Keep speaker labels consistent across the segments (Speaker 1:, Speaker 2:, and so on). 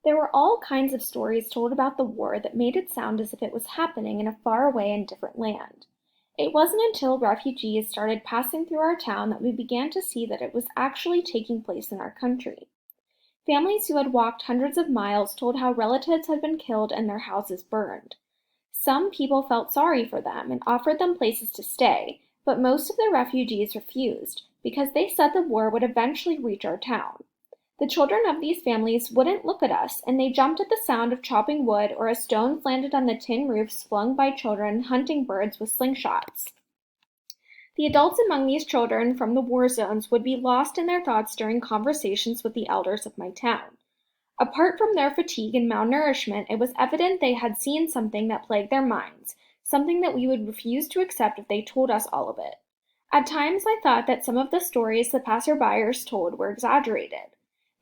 Speaker 1: There were all kinds of stories told about the war that made it sound as if it was happening in a faraway and different land. It wasn't until refugees started passing through our town that we began to see that it was actually taking place in our country. Families who had walked hundreds of miles told how relatives had been killed and their houses burned. Some people felt sorry for them and offered them places to stay, but most of the refugees refused because they said the war would eventually reach our town. The children of these families wouldn't look at us, and they jumped at the sound of chopping wood or a stone landed on the tin roofs flung by children hunting birds with slingshots. The adults among these children from the war zones would be lost in their thoughts during conversations with the elders of my town. Apart from their fatigue and malnourishment, it was evident they had seen something that plagued their minds, something that we would refuse to accept if they told us all of it. At times I thought that some of the stories the passerbyers told were exaggerated.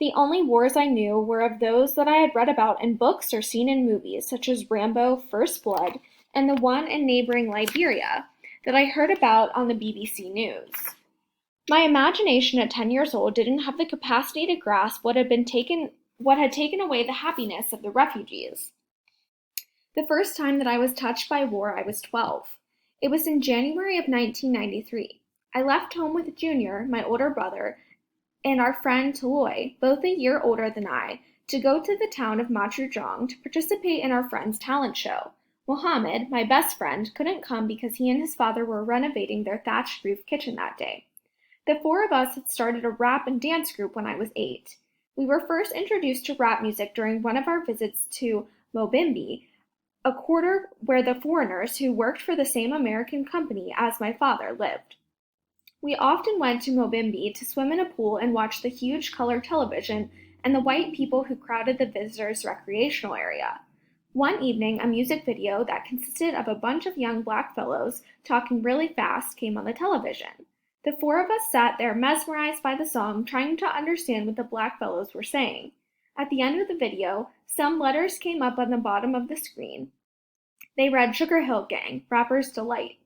Speaker 1: The only wars I knew were of those that I had read about in books or seen in movies, such as Rambo, First Blood, and the one in neighboring Liberia that I heard about on the BBC News. My imagination at 10 years old didn't have the capacity to grasp what had taken away the happiness of the refugees. The first time that I was touched by war, I was 12. It was in January of 1993. I left home with Junior, my older brother, and our friend Taloy, both a year older than I, to go to the town of Machujong to participate in our friend's talent show. Mohammed, my best friend, couldn't come because he and his father were renovating their thatched roof kitchen that day. The four of us had started a rap and dance group when I was 8. We were first introduced to rap music during one of our visits to Mobimbi, a quarter where the foreigners who worked for the same American company as my father lived. We often went to Mobimbi to swim in a pool and watch the huge color television and the white people who crowded the visitors' recreational area. One evening, a music video that consisted of a bunch of young black fellows talking really fast came on the television. The four of us sat there mesmerized by the song, trying to understand what the black fellows were saying. At the end of the video, some letters came up on the bottom of the screen. They read Sugar Hill Gang, Rapper's Delight.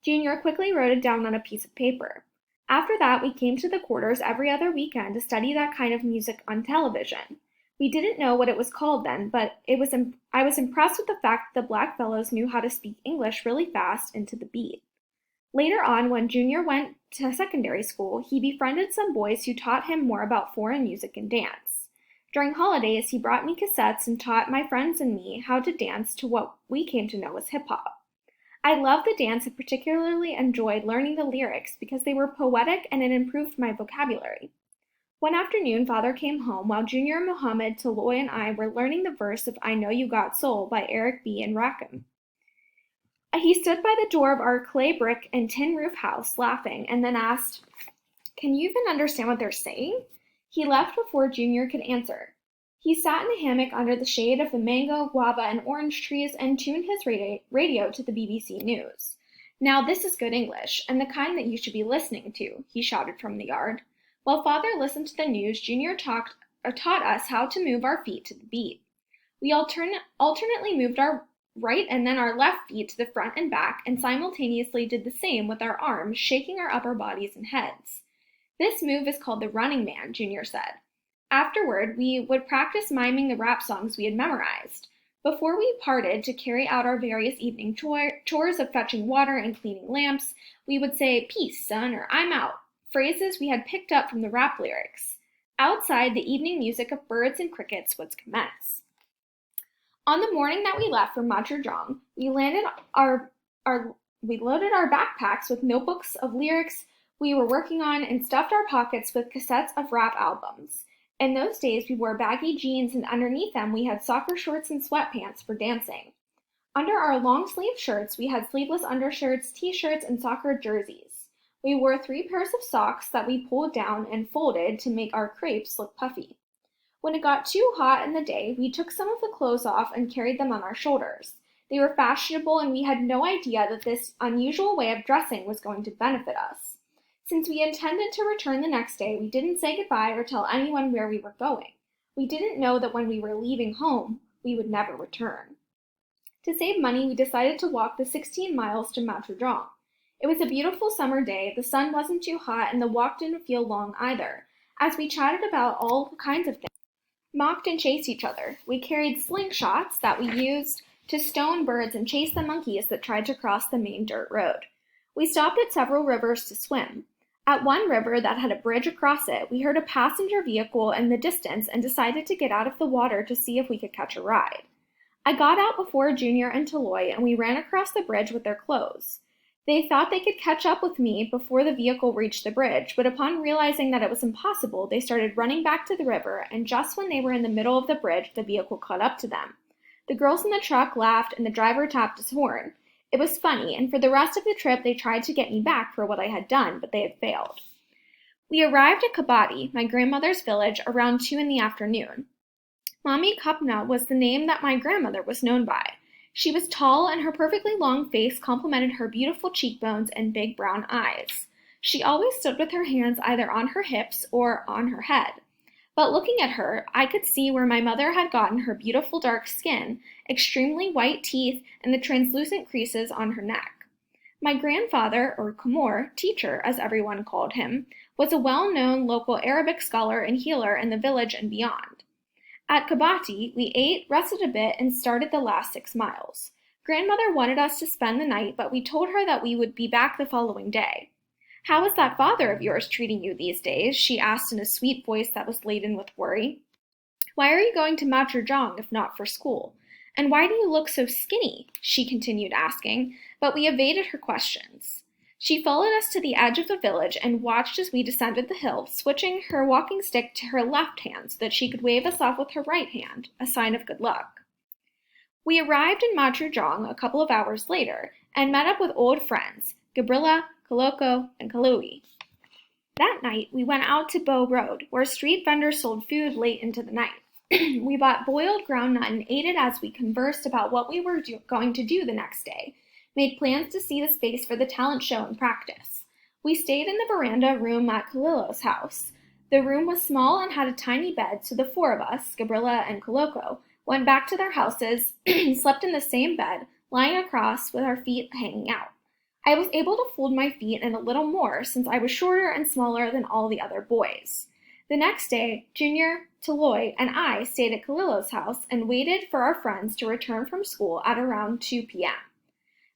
Speaker 1: Junior quickly wrote it down on a piece of paper. After that, we came to the quarters every other weekend to study that kind of music on television. We didn't know what it was called then, but I was impressed with the fact that the black fellows knew how to speak English really fast and to the beat. Later on, when Junior went to secondary school, he befriended some boys who taught him more about foreign music and dance. During holidays, he brought me cassettes and taught my friends and me how to dance to what we came to know as hip-hop. I loved the dance and particularly enjoyed learning the lyrics because they were poetic and it improved my vocabulary. One afternoon, Father came home while Junior, Mohammed, Taloy, and I were learning the verse of I Know You Got Soul by Eric B. and Rakim. He stood by the door of our clay brick and tin roof house, laughing, and then asked, "Can you even understand what they're saying?" He left before Junior could answer. He sat in a hammock under the shade of the mango, guava, and orange trees and tuned his radio to the BBC News. "Now this is good English, and the kind that you should be listening to," he shouted from the yard. While Father listened to the news, Junior taught us how to move our feet to the beat. We alternately moved our right and then our left feet to the front and back, and simultaneously did the same with our arms, shaking our upper bodies and heads. "This move is called the running man," Junior said. Afterward, we would practice miming the rap songs we had memorized. Before we parted to carry out our various evening chores of fetching water and cleaning lamps, we would say, "Peace, son," or "I'm out," phrases we had picked up from the rap lyrics. Outside, the evening music of birds and crickets would commence. On the morning that we left for Machujong, we loaded our backpacks with notebooks of lyrics we were working on and stuffed our pockets with cassettes of rap albums. In those days, we wore baggy jeans, and underneath them we had soccer shorts and sweatpants for dancing. Under our long-sleeved shirts, we had sleeveless undershirts, t-shirts, and soccer jerseys. We wore 3 pairs of socks that we pulled down and folded to make our crepes look puffy. When it got too hot in the day, we took some of the clothes off and carried them on our shoulders. They were fashionable, and we had no idea that this unusual way of dressing was going to benefit us. Since we intended to return the next day, we didn't say goodbye or tell anyone where we were going. We didn't know that when we were leaving home, we would never return. To save money, we decided to walk the 16 miles to Machujong. It was a beautiful summer day, the sun wasn't too hot, and the walk didn't feel long either, as we chatted about all kinds of things. mocked and chased each other. We carried slingshots that we used to stone birds and chase the monkeys that tried to cross the main dirt road. We stopped at several rivers to swim. At one river that had a bridge across it, we heard a passenger vehicle in the distance and decided to get out of the water to see if we could catch a ride. I got out before Junior and Taloy, and we ran across the bridge with their clothes. They thought they could catch up with me before the vehicle reached the bridge, but upon realizing that it was impossible, they started running back to the river, and just when they were in the middle of the bridge, the vehicle caught up to them. The girls in the truck laughed, and the driver tapped his horn. It was funny, and for the rest of the trip they tried to get me back for what I had done, but they had failed. We arrived at Kabati, my grandmother's village, around 2 in the afternoon. Mommy Kapna was the name that my grandmother was known by. She was tall, and her perfectly long face complemented her beautiful cheekbones and big brown eyes. She always stood with her hands either on her hips or on her head. But looking at her, I could see where my mother had gotten her beautiful dark skin, extremely white teeth, and the translucent creases on her neck. My grandfather, or Kumor, teacher as everyone called him, was a well-known local Arabic scholar and healer in the village and beyond. At Kabati, we ate, rested a bit, and started the last 6 miles. Grandmother wanted us to spend the night, but we told her that we would be back the following day. "How is that father of yours treating you these days?" she asked in a sweet voice that was laden with worry. "Why are you going to Machurjong if not for school? And why do you look so skinny?" she continued asking, but we evaded her questions. She followed us to the edge of the village and watched as we descended the hill, switching her walking stick to her left hand so that she could wave us off with her right hand, a sign of good luck. We arrived in Machurjong a couple of hours later and met up with old friends, Gabrilla, Koloko, and Kalui. That night, we went out to Bow Road, where street vendors sold food late into the night. We bought boiled groundnut and ate it as we conversed about what we were going to do the next day, made plans to see the space for the talent show and practice. We stayed in the veranda room at Kalilo's house. The room was small and had a tiny bed, so the 4 of us, Gabrilla and Koloko, went back to their houses, slept in the same bed, lying across with our feet hanging out. I was able to fold my feet and a little more since I was shorter and smaller than all the other boys. The next day, Junior, Taloy, and I stayed at Kalilo's house and waited for our friends to return from school at around 2 p.m.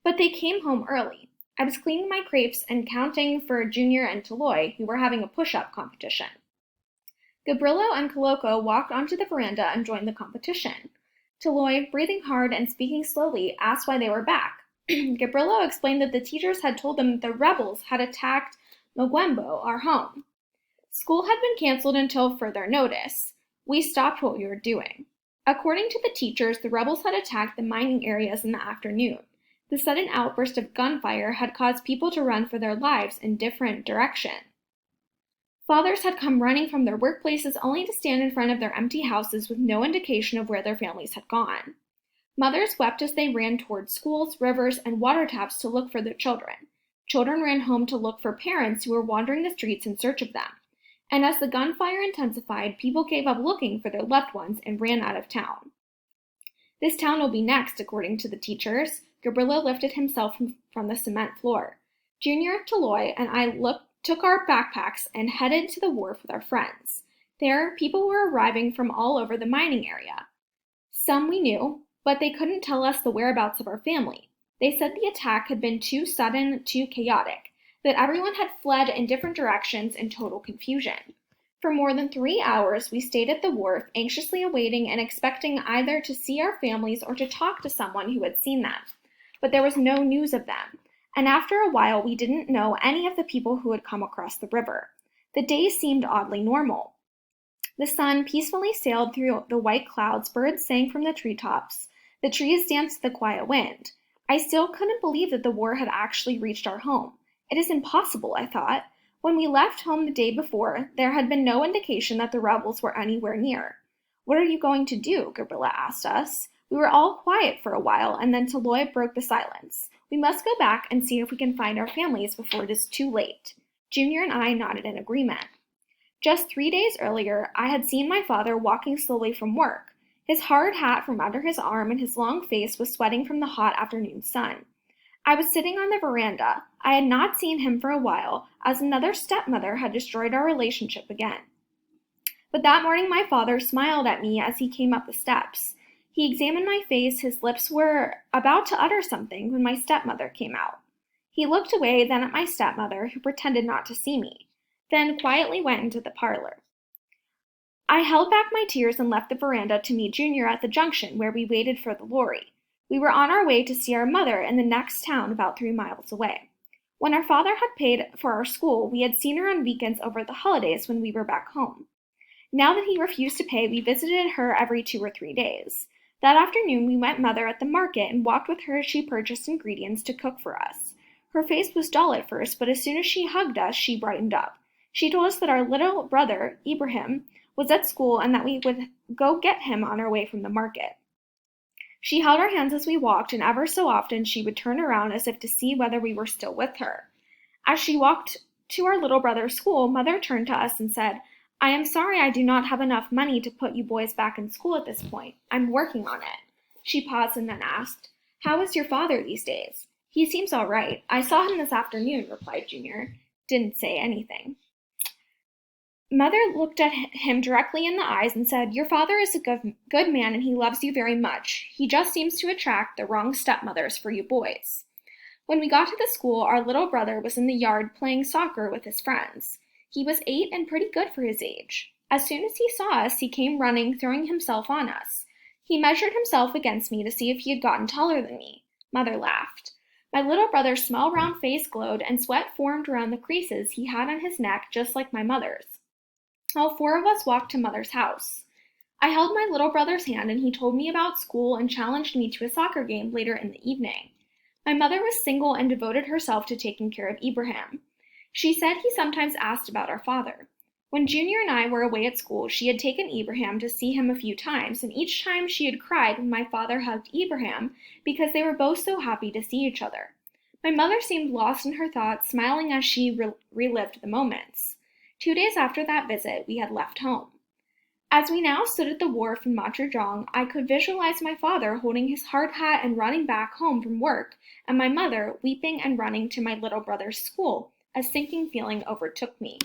Speaker 1: But they came home early. I was cleaning my crepes and counting for Junior and Taloy, who were having a push-up competition. Gabrillo and Koloko walked onto the veranda and joined the competition. Taloy, breathing hard and speaking slowly, asked why they were back. Gabrillo explained that the teachers had told them that the rebels had attacked Mogwembo, our home. School had been canceled until further notice. We stopped what we were doing. According to the teachers, the rebels had attacked the mining areas in the afternoon. The sudden outburst of gunfire had caused people to run for their lives in different directions. Fathers had come running from their workplaces only to stand in front of their empty houses with no indication of where their families had gone. Mothers wept as they ran towards schools, rivers, and water taps to look for their children. Children ran home to look for parents who were wandering the streets in search of them. And as the gunfire intensified, people gave up looking for their loved ones and ran out of town. "This town will be next," according to the teachers. Gabrilla lifted himself from the cement floor. Junior, Taloy, and I took our backpacks and headed to the wharf with our friends. There, people were arriving from all over the mining area. Some we knew, but they couldn't tell us the whereabouts of our family. They said the attack had been too sudden, too chaotic, that everyone had fled in different directions in total confusion. For more than 3 hours, we stayed at the wharf, anxiously awaiting and expecting either to see our families or to talk to someone who had seen them. But there was no news of them, and after a while we didn't know any of the people who had come across the river. The days seemed oddly normal. The sun peacefully sailed through the white clouds, birds sang from the treetops, the trees danced to the quiet wind. I still couldn't believe that the war had actually reached our home. It is impossible, I thought. When we left home the day before, there had been no indication that the rebels were anywhere near. "What are you going to do?" Gabrilla asked us. We were all quiet for a while, and then Taloy broke the silence. "We must go back and see if we can find our families before it is too late." Junior and I nodded in agreement. Just 3 days earlier, I had seen my father walking slowly from work. His hard hat from under his arm and his long face was sweating from the hot afternoon sun. I was sitting on the veranda. I had not seen him for a while, as another stepmother had destroyed our relationship again. But that morning my father smiled at me as he came up the steps. He examined my face, his lips were about to utter something when my stepmother came out. He looked away, then at my stepmother, who pretended not to see me, then quietly went into the parlor. I held back my tears and left the veranda to meet Junior at the junction where we waited for the lorry. We were on our way to see our mother in the next town about 3 miles away. When our father had paid for our school, we had seen her on weekends over the holidays when we were back home. Now that he refused to pay, we visited her every 2 or 3 days. That afternoon we met Mother at the market and walked with her as she purchased ingredients to cook for us. Her face was dull at first, but as soon as she hugged us, she brightened up. She told us that our little brother, Ibrahim, was at school and that we would go get him on our way from the market. She held our hands as we walked, and ever so often she would turn around as if to see whether we were still with her. As she walked to our little brother's school, Mother turned to us and said, "I am sorry I do not have enough money to put you boys back in school at this point. I'm working on it." She paused and then asked, "How is your father these days?" "He seems all right. I saw him this afternoon," replied Junior. Didn't say anything. Mother looked at him directly in the eyes and said, "Your father is a good man and he loves you very much. He just seems to attract the wrong stepmothers for you boys." When we got to the school, our little brother was in the yard playing soccer with his friends. He was 8 and pretty good for his age. As soon as he saw us, he came running, throwing himself on us. He measured himself against me to see if he had gotten taller than me. Mother laughed. My little brother's small round face glowed and sweat formed around the creases he had on his neck just like my mother's. All 4 of us walked to Mother's house. I held my little brother's hand and he told me about school and challenged me to a soccer game later in the evening. My mother was single and devoted herself to taking care of Ibrahim. She said he sometimes asked about our father. When Junior and I were away at school, she had taken Ibrahim to see him a few times, and each time she had cried when my father hugged Ibrahim because they were both so happy to see each other. My mother seemed lost in her thoughts, smiling as she relived the moments. 2 days after that visit, we had left home. As we now stood at the wharf in Matrujong, I could visualize my father holding his hard hat and running back home from work, and my mother weeping and running to my little brother's school. A sinking feeling overtook me.